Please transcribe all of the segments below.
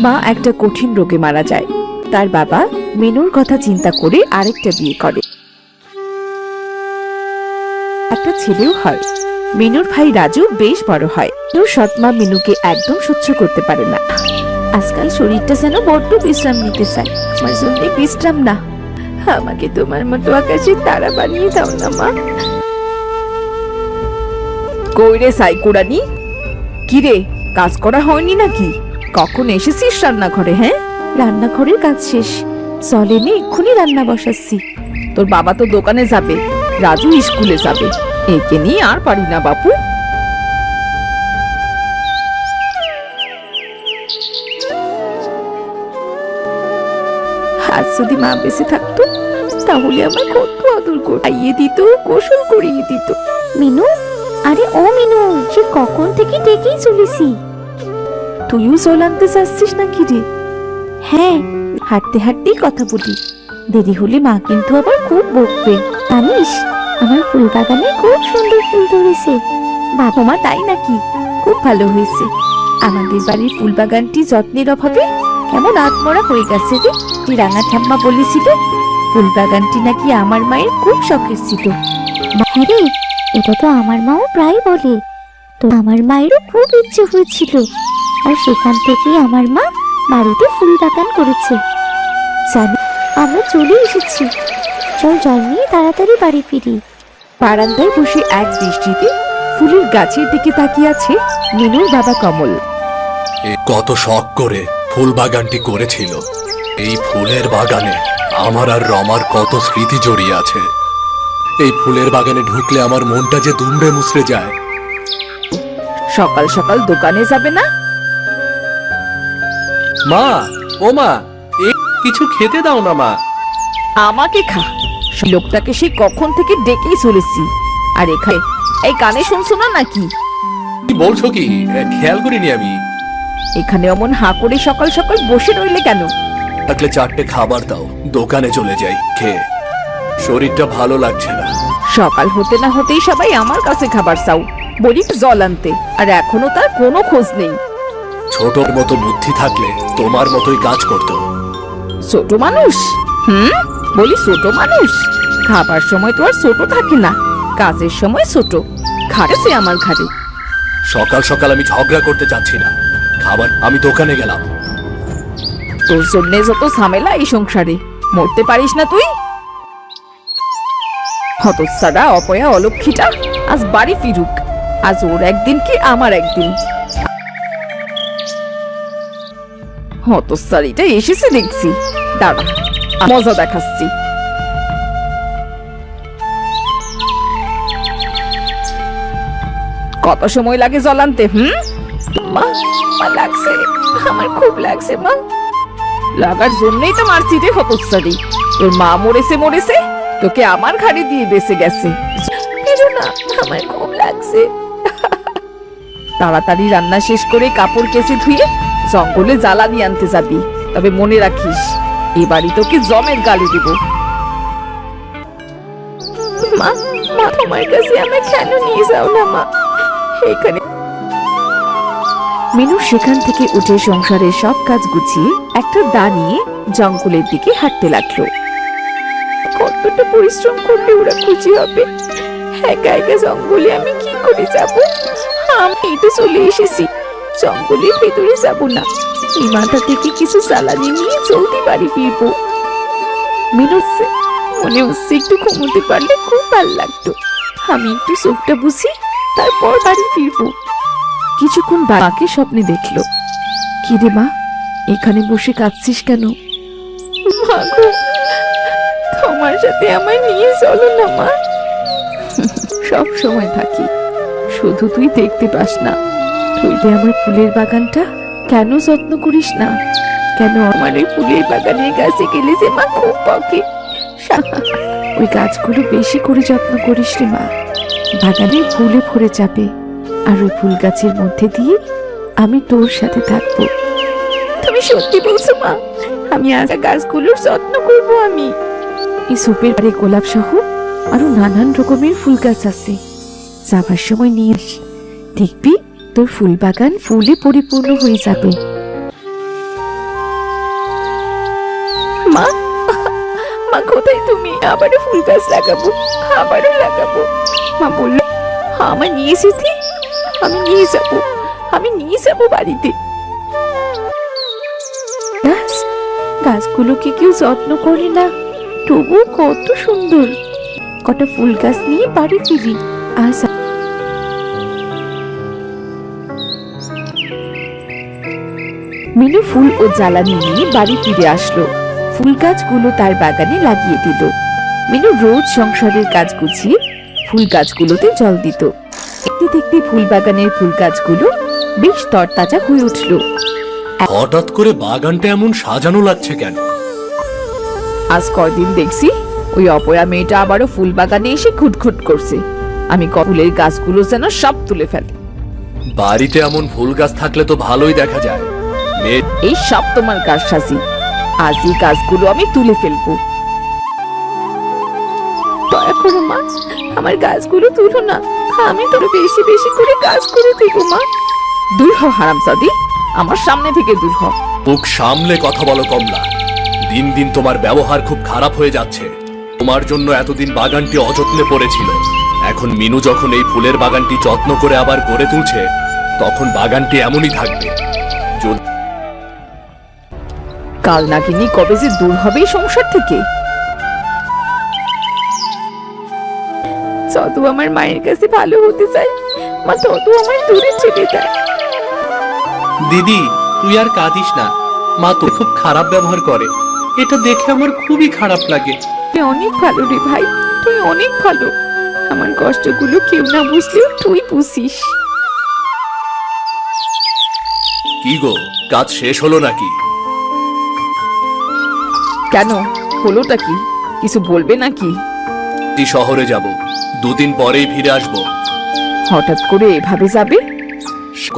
মা একটা কঠিন রোগে মারা যায়। তার বাবা মিনুর কথা চিন্তা করে আরেকটা বিয়ে করে, একটা ছেলেও হয়। মিনুর ভাই রাজু বেশ বড় হয়। মিনুর সৎমা মিনুকে একদম সহ্য করতে পারে না। আজকাল শরীরটা যেন বড্ড বিশ্রাম নিতে চায়। আমার জন্য বিশ্রাম না, আমাকে তোমার মতো আকাশের তারা বানিয়ে দাও না মা। কইরে সাইকুড়ানি, কিরে কাজ করা হয়নি নাকি? কখন এসেছিস রান্নাঘরে? হ্যাঁ, রান্নাঘরের কাজ শেষ, চলেনি এক্ষুনি রান্না বসাচ্ছি। তোর বাবা তো দোকানে যাবে, রাজু স্কুলে যাবে, একে নিয়ে আর পারি না বাপু। আজ যদি মা বেঁচে থাকতো তাহলে আমার কত আদর খাইয়ে দিত, গোসল করিয়ে দিত। মিনু, আরে ও মিনু, সে কখন থেকে ডেকেই চলেছি। তুইও জল আনতে চাচ্ছিস নাকি রে? হ্যাঁ, হাঁটতে হাঁটতেই কথা বলি, দেরি হলে মা কিন্তু আবার খুব বকবে। জানিস আমার ফুল বাগানে খুব সুন্দর ফুল ধরেছে। বাবা মা তাই নাকি? খুব ভালো হয়েছে। আমাদের বাড়ির ফুল বাগানটি যত্নের অভাবে কেমন আত্মরা হয়ে গেছে রে। তুই রাঙা ঠাম্মা বলেছিল ফুল বাগানটি নাকি আমার মায়ের খুব শখের ছিল। হ্যাঁ রে, এটা তো আমার মাও প্রায় বলে। তো আমার মায়েরও খুব ইচ্ছে হয়েছিল, আর সেখান থেকেই আমার মা বাড়িতে ফুল বাগান করেছে। জানি, আমরা চলে এসেছি। চল জল নিয়ে তাড়াতাড়ি বাড়ি ফিরি। বারান্দায় বসে এক দৃষ্টিতে ফুলের গাছের দিকে তাকিয়ে আছে মিনুর বাবা কমল। কত শখ করে ফুল বাগানটি করেছিল। এই ফুলের বাগানে আমার আর রমার কত স্মৃতি জড়িয়ে আছে। এই ফুলের বাগানে ঢুকলে আমার মনটা যে দুমড়ে মুচড়ে যায়। সকাল সকাল দোকানে যাবে না? মা, ও মা, কিছু খেতে দাও না মা। আমাকে খা, লোকটাকে সেই কখন থেকে ডেকেই চলেছি। আর এখানে এই কানে শুনছো না নাকি? কি বলছো কি? খেয়াল করিনি আমি। এখানে অমন হাঁ করে সকাল সকাল বসে রইলে কেন? থাকলে চারটে খাবার দাও, দোকানে চলে যাই খেয়ে। শরীরটা ভালো লাগছে না। সকাল হতে না হতেই সবাই আমার কাছে খাবার চাও, বলি জল আনতে, আর এখনো তার কোনো খোঁজ নেই। ছোটর মতো বুদ্ধি থাকলে তোমার মতোই কাজ করতো। ছোট মানুষ? বলি ছোট মানুষ? খাবার সময় তো আর ছোট থাকে না, কাজের সময় ছোট। খাটেছে আমার ঘাড়ে। সকাল সকাল আমি ঝগড়া করতে চাচ্ছি না। খাবার আমি দোকানে গেলাম। তোর জন্য যত ঝামেলা এই সংসারে, মরতে পারিস না তুই? হতচ্ছাড়া অপয়া অলক্ষীটা আজ বাড়ি ফিরুক। আজ ওর একদিন কি আমার একদিন। হতচ্ছাড়িটা এসেছে দেখছি, দাঁড়া মজা দেখাচ্ছি। কত সময় লাগে জল আনতে? মা, লাগছে, আমার খুব লাগছে মা। লাগার জন্যই তো মারছি রে হতচ্ছাড়ি। তোর মা মরেছে মরেছে, তোকে আমার ঘাড়ে দিয়ে বেঁচে গেছে। না, আমার খুব লাগছে। তাড়াতাড়ি রান্না শেষ করে কাপড় কেচে ধুয়ে জঙ্গলে জ্বালানি আনতে যাবি। তবে মনে রাখিস, এবারই তোকে জমের গালি দেব। মা, মা তোমার কাছে আমায় কেন নিয়ে যাও না মা? এখানে মিনু সেখান থেকে উঠে সংসারের সব কাজ গুছিয়ে একটা দা নিয়ে জঙ্গলের দিকে হাঁটতে লাগলো। কতটা পরিশ্রম করলে ওরা খুশি হবে? একা একা জঙ্গলে আমি কি করে যাব? আমি তো চলে এসেছি, জঙ্গলের ভেতরে যাব না। এই মাথা থেকে কিছু জ্বালানি নিয়ে জলদি বাড়ি ফিরবো। মিনুর মনে হচ্ছে একটু ঘুমোতে পারলে খুব ভালো লাগতো। আমি একটু চোখটা বুঝি, তারপর বাড়ি ফিরবো। কিছুক্ষণ মাকে স্বপ্নে দেখলো। কি রে মা, এখানে বসে কাঁদছিস কেন? মা গো, তোমার সাথে আমায় নিয়ে চলো না মা। সব সময় থাকি, শুধু তুই দেখতে পাস না। তুই আমার ফুলের বাগানটা কেন যত্ন করিস না? কেন আমার ওই ফুলের বাগানের গাছে গেলে যে মা খুব বকে। ওই গাছগুলো বেশি করে যত্ন করিস রে মা, বাগানে ফুলে ভরে যাবে। আর ওই ফুল গাছের মধ্যে দিয়ে আমি তোর সাথে থাকবো। তুমি সত্যি বলছো মা? আমি আজ গাছগুলোর যত্ন করব। আমি এই সুপের বাড়ি গোলাপ সহ আরো নানান রকমের ফুল গাছ আছে, যাবার সময় নিয়ে দেখবি তোর ফুল বাগান ফুলে পরিপূর্ণ হয়ে যাবে। মা, মা কোথায় তুমি? আবারও ফুল গাছ লাগাবো, আবারও লাগাবো। মা বলল আমার নিয়ে যেতে, আমি নিয়ে যাবো বাড়িতে। গাছগুলোকে কেউ যত্ন করে না, তবু কত সুন্দর। কটা ফুল গাছ নিয়ে বাড়ি ফিরি। আজ মিনু ফুল ও জ্বালানি নিয়ে বাড়ি ফিরে আসলো। ফুল গাছগুলো তার বাগানে লাগিয়ে দিল। মিনু রোজ সংসারের কাজ গুছিয়ে ফুল গাছগুলোতে জল দিত। দেখতে দেখতে ফুল বাগানের ফুল গাছগুলো বেশ তরতাজা হয়ে উঠল। হঠাৎ করে বাগানটা এমন সাজানো লাগছে কেন? আজ কয়দিন দেখছি ওই অপয়া মেয়েটা আবারও ফুল বাগানে এসে খুটখুট করছে। আমি ফুলের গাছগুলো যেন সব তুলে ফেলি। বাড়িতে এমন ফুল গাছ থাকলে তো ভালোই দেখা যায়। এই সব তোমার কারসাজি। আজ এই গাছগুলো আমি তুলে ফেলবো। দয়া করো মা, আমার গাছগুলো তুলো না। আমি তো বেশি বেশি করে গাছ করে দেবো মা। দূর হ হারামজাদি, আমার সামনে থেকে দূর হ। মুখ সামলে কথা বলো কমলা। দিন দিন তোমার ব্যবহার খুব খারাপ হয়ে যাচ্ছে। তোমার জন্য এতদিন বাগানটি অযত্নে পড়েছিল। এখন মিনু যখন এই ফুলের বাগানটি যত্ন করে আবার গড়ে তুলছে, তখন বাগানটি এমনই থাকবে। কাল নাগিনী কবে যে দূর হবে এই সংসার থেকে। যত আমার মায়ের কাছে ভালো হতে চাই, মা তত আমার দূরে ছেড়ে দেয়। দিদি, তুই আর কাঁদিস না। মা তো খুব খারাপ ব্যবহার করে, এটা দেখে আমার খুবই খারাপ লাগে। তুই অনেক ভালো রে ভাই, তুই অনেক ভালো। আমার কষ্টগুলো কেউ না বুঝলেও তুই বুঝিস। কি গো, কাজ শেষ হলো নাকি? কেন, হলোটা কি? কিছু বলবে নাকি? শহরে যাব, দুদিন পরেই ফিরে আসবো। হঠাৎ করে এভাবে যাবে?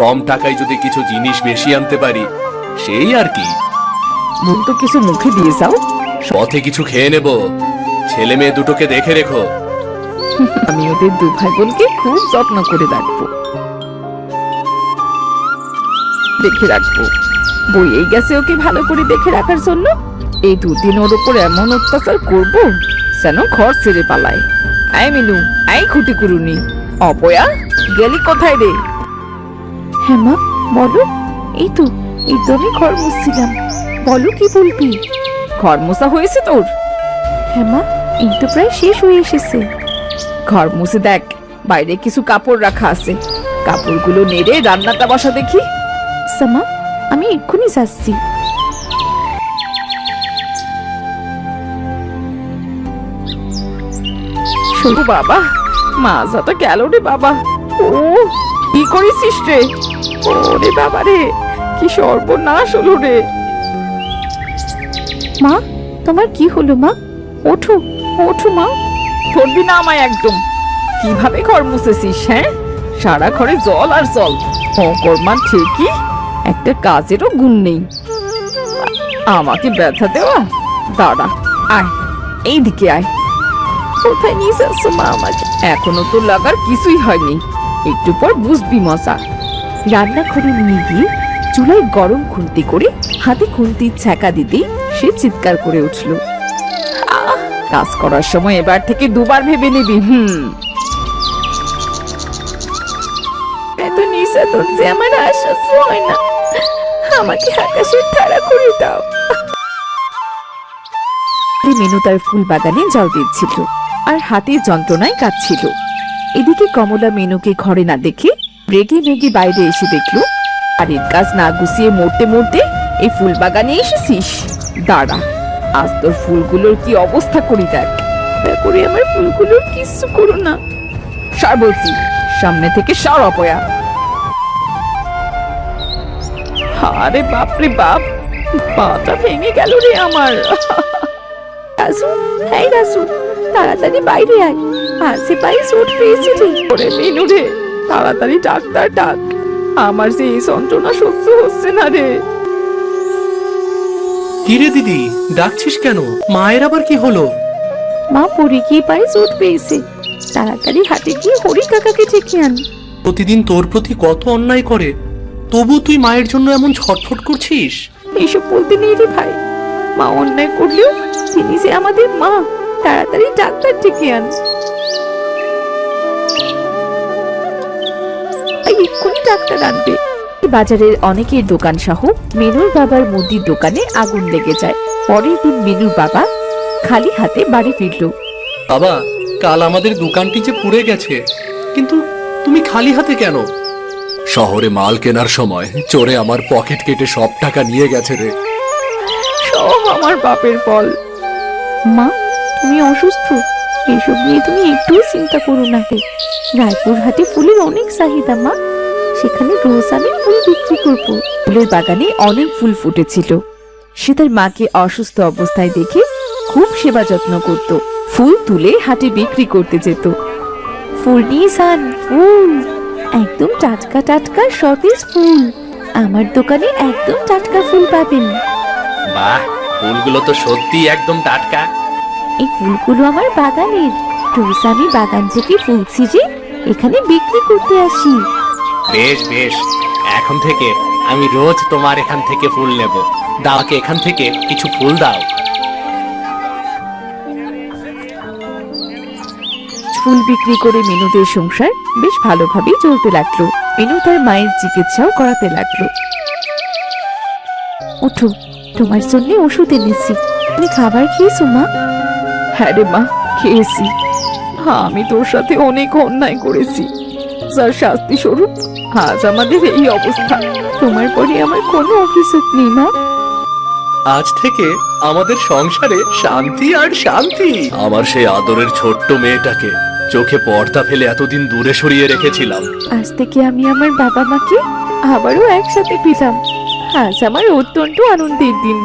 কম টাকায় যদি কিছু জিনিস বেশি আনতে পারি, সেই আর কি। মন তো কিছু মুখে দিয়ে যাও। পথে কিছু খেয়ে নেব। ছেলে মেয়ে দুটোকে দেখে রেখো। আমি ওদের দু ভাই বোনকে খুব যত্ন করে রাখবো, দেখে রাখবো। বইয়েই গেছে ওকে ভালো করে দেখে রাখার জন্য। এই দুদিন ওর উপর এমন অত্যাচার করবো যেন ঘর ছেড়ে পালায়। আই মিনু, আই খুঁটি কুরুনি, অপয়া গেলি কোথায় রে? হ্যাঁ মা বলো। এই তো আমি ঘর মুছছিলাম। বলো কি বলবি? ঘর মোছা হয়েছে তোর? হ্যাঁ মা, এই তো প্রায় শেষ হয়ে এসেছে। ঘর মুছে দেখ, বাইরে কিছু কাপড় রাখা আছে। কাপড়গুলো নেড়ে রান্নাটা বসা দেখি। সামা, আমি এক্ষুনি যাচ্ছি। শোনো বাবা, মাজাটা গেল রে বাবা। ও কি করেছিস রে? ওরে বাবা রে, কি সর্বনাশ হলো রে। মা, তোমার কি হলো মা? ওঠো ওঠো মা। ধরবি না আমায় একদম। কিভাবে ঘর মুছেছিস? হ্যাঁ, সারা ঘরে জল আর জল। অকর্মার ঠিকই, একটা কাজেরও গুণ নেই। আমাকে ব্যথা দেওয়া? দাঁড়া, আয় এইদিকে আয়। কোথায় নিয়ে যাচ্ছ মা আমাকে? এখনো তো লাগার কিছুই হয়নি, একটু পর বুঝবি মজা। রান্নাঘরে নিয়ে গিয়ে চুলায় গরম খুন্তি করে হাতে খুন্তির ছ্যাঁকা দিতেই সে চিৎকার করে উঠল। কাজ করার সময় এবার থেকে দুবার ভেবে নিবি। এত নির্যাতন যে আমার আশ্বাস হয় না। আমাকে আকাশের তারা করে দাও। মিনু তার ফুল বাগানে জল দিচ্ছিল আর হাতের যন্ত্রণায় কাঁদছিল। এদিকে কমলা মিনুকে ঘরে না দেখে রেগে মেগে বাইরে এসে দেখলো বাড়ির কাজ না গুছিয়ে মরতে মরতে এই ফুল বাগানে এসেছিস। দাঁড়া, আজ তোর ফুলগুলোর কি অবস্থা করি দেখ। দয়া করে আমার ফুলগুলোর কিছু করো না। সর বলছি, সামনে থেকে সর অপয়া। আরে বাপ রে বাপ, পাটা ভেঙে গেল রে আমার। রাজু, এই রাজু, তাড়াতাড়ি বাইরে আয়। আজে পায়ে চোট পেয়েছি রে। ওরে মিনু রে, তাড়াতাড়ি ডাক্তার ডাক। আমার যে এই যন্ত্রণা সহ্য হচ্ছে না রে। কিরে দিদি, ডাকছিস কেন? মায়ের আবার কি হলো? মা পড়ে গিয়ে পায়ে চোট পেয়েছে। তাড়াতাড়ি হাটে গিয়ে হরি কাকাকে ডেকে আন। প্রতিদিন তোর প্রতি কত অন্যায় করে, তবু তুই মায়ের জন্য এমন ছটফট করছিস। এইসব বলতে নেই রে ভাই, মা অন্যায় করলেও তিনি যে আমাদের মা। তাড়াতাড়ি ডাক্তার ডেকে আন। এক্ষুনি ডাক্তার আনবে। বাজারের অনেকের দোকান সহ মিনুর বাবার মুদির দোকানে আগুন লেগে যায়। পরের দিন মিনুর বাবা খালি হাতে বাড়ি ফিরল। বাবা, কাল আমাদের দোকানটি যে পুড়ে গেছে, কিন্তু তুমি খালি হাতে কেন? শহরে মাল কেনার সময় চোরে আমার পকেট কেটে সব টাকা নিয়ে গেছে রে। সব আমার বাপের ফল। মা, তুমি অসুস্থ, এসব নিয়ে তুমি একটুও চিন্তা করো না। রায়পুর হাটে ফুলের অনেক চাহিদা মা, সেখানে রোজ আমি ফুল বিক্রি করবো। ফুলের বাগানে অনেক ফুল ফুটেছিল। সে তার মাকে অসুস্থ অবস্থায় দেখে খুব সেবা যত্ন করত। ফুল তুলে হাটে বিক্রি করতে যেত। ফুল নিয়ে যান, ফুল একদম টাটকা টাটকা সতেজ ফুল। আমার দোকানে একদম টাটকা ফুল পাবেন। বাহ, ফুলগুলো তো সত্যি একদম টাটকা। এই ফুলগুলো আমার বাগানের। রোজ আমি বাগান থেকে ফুল ছিঁড়ে এখানে বিক্রি করতে আসি। বেশ বেশ, এখন থেকে আমি রোজ তোমার এখান থেকে ফুল নেব। দাওকে এখান থেকে কিছু ফুল দাও। ফুল বিক্রি করে মিনুদের সংসার বেশ ভালোভাবেই চলতে লাগলো। মিনু তার মায়ের চিকিৎসাও করাতে লাগলো। ওঠো, তোমার জন্য ওষুধ এনেছি। তুমি খাবার খেয়েছো মা? হ্যাঁ রে মা, খেয়েছি। হ্যাঁ, আমি তোর সাথে অনেক অন্যায় করেছি, যার শাস্তি স্বরূপ আজ আমাদের এই অবস্থা। তোমার পরে আমার কোনো অভিযোগ নেই মা। আজ থেকে আমাদের সংসারে শান্তি আর শান্তি। আমার সেই আদরের ছোট্ট মেয়েটাকে চোখে পর্দা ফেলে এতদিন দূরে সরিয়ে রেখেছিলাম। আজ থেকে আমি আমার বাবা মাকে আবারও একসাথে পেলাম। আজ আমার অত্যন্ত আনন্দের দিন।